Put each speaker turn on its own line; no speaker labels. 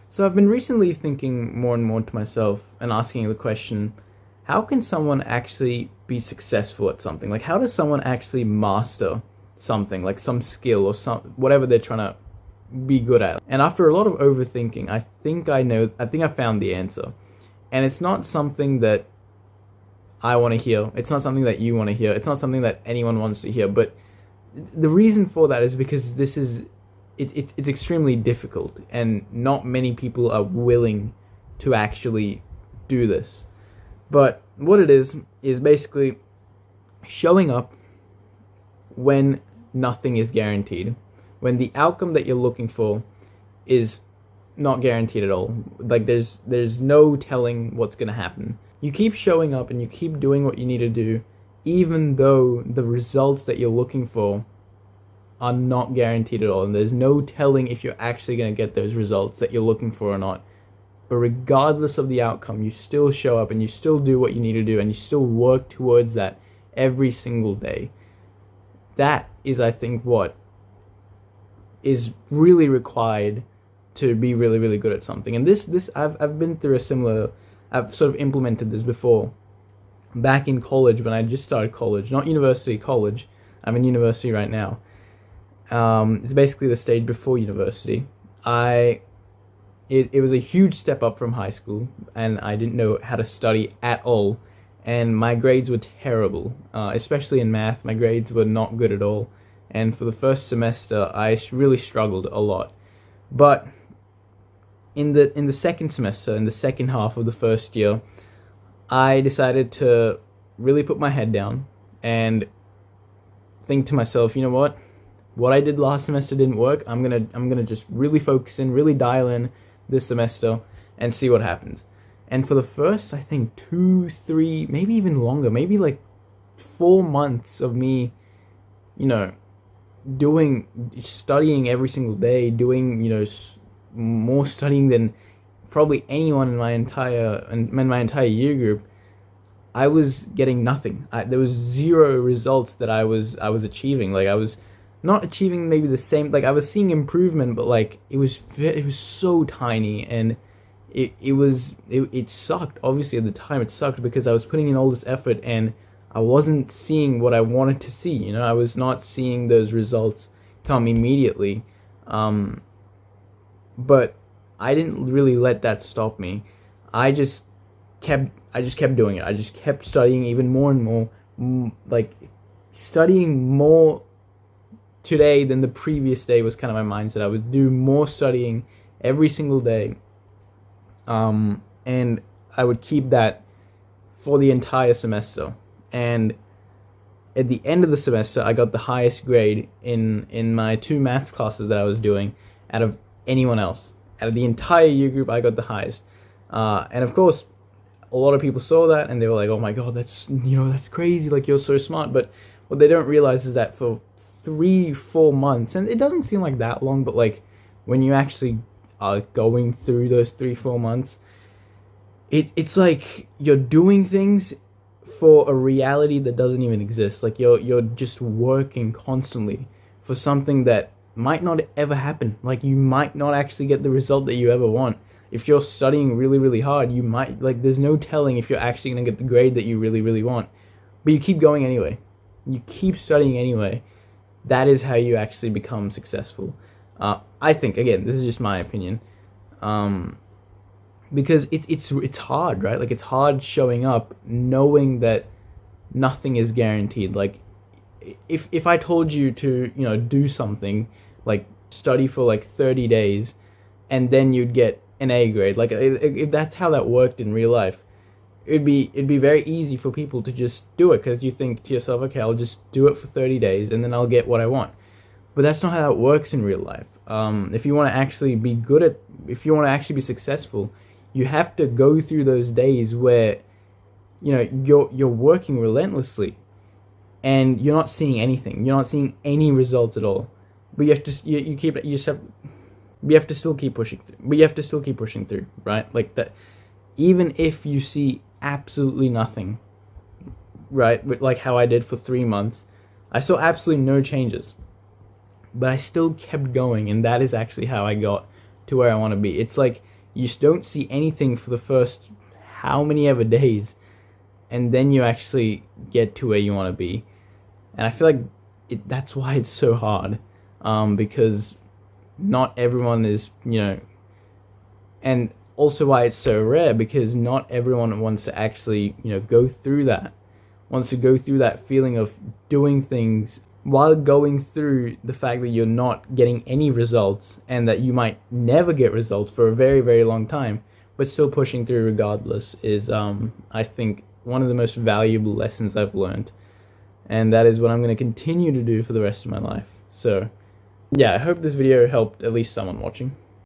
So I've been recently thinking more and more to myself and asking the question, how can someone actually be successful at something? Like how does someone actually master something, like some skill or some whatever they're trying to be good at? And after a lot of overthinking, I think I found the answer. And it's not something that I want to hear. It's not something that you want to hear. It's not something that anyone wants to hear, but the reason for that is because it's extremely difficult, and not many people are willing to actually do this. But what it is basically showing up when nothing is guaranteed, when the outcome that you're looking for is not guaranteed at all. Like there's no telling what's gonna happen. You keep showing up and you keep doing what you need to do, even though the results that you're looking for are not guaranteed at all, and there's no telling if you're actually going to get those results that you're looking for or not. But regardless of the outcome, you still show up and you still do what you need to do, and you still work towards that every single day. That is, I think, what is really required to be really, really good at something. And this I've been through a similar. I've sort of implemented this before. Back in college, when I just started college, not university, college. I'm in university right now. It's basically the stage before university. It was a huge step up from high school, and I didn't know how to study at all, and my grades were terrible, especially in math. My grades were not good at all, and for the first semester, I really struggled a lot. But in the second semester, in the second half of the first year, I decided to really put my head down and think to myself, you know what I did last semester didn't work. I'm gonna just really focus in, really dial in this semester and see what happens. And for the first, I think 2, 3, maybe even longer, maybe like 4 months of me, you know, studying every single day, doing, more studying than probably anyone in my entire year group, I was getting nothing. There was zero results that I was achieving. Like I was not achieving maybe the same, like I was seeing improvement, but like it was so tiny, and it sucked. Obviously at the time it sucked because I was putting in all this effort and I wasn't seeing what I wanted to see. I was not seeing those results come immediately. But I didn't really let that stop me. I just kept doing it. I just kept studying even more and more, like studying more today than the previous day was kind of my mindset. I would do more studying every single day, and I would keep that for the entire semester. And at the end of the semester, I got the highest grade in my 2 maths classes that I was doing out of anyone else. Out of the entire year group, I got the highest. And of course, a lot of people saw that and they were like, "Oh my god, that's crazy! Like you're so smart." But what they don't realize is that for 3-4 months, and it doesn't seem like that long, but like when you actually are going through those 3-4 months, it's like you're doing things for a reality that doesn't even exist. Like you're just working constantly for something that might not ever happen. Like you might not actually get the result that you ever want. If you're studying really, really hard, you might, like, there's no telling if you're actually going to get the grade that you really, really want. But you keep going anyway. You keep studying anyway. That is how you actually become successful. I think, again, this is just my opinion. Because it's hard, right? Like, it's hard showing up knowing that nothing is guaranteed. Like, if I told you to, do something, like study for like 30 days, and then you'd get an A grade, like if that's how that worked in real life, it'd be very easy for people to just do it, because you think to yourself, okay, I'll just do it for 30 days and then I'll get what I want. But that's not how it works in real life. If you want to actually be if you want to actually be successful, you have to go through those days where you're working relentlessly and you're not seeing anything. You're not seeing any results at all. But you have to you have to still keep pushing through. But you have to still keep pushing through, right? Like that, even if you see absolutely nothing, right? Like how I did for 3 months, I saw absolutely no changes, but I still kept going, and that is actually how I got to where I want to be. It's like You just don't see anything for the first how many ever days, and then you actually get to where you want to be. And I feel like that's why it's so hard, because not everyone is, and also why it's so rare, because not everyone wants to actually, go through that, wants to go through that feeling of doing things while going through the fact that you're not getting any results and that you might never get results for a very, very long time, but still pushing through regardless is, I think, one of the most valuable lessons I've learned. And that is what I'm going to continue to do for the rest of my life. So, yeah, I hope this video helped at least someone watching.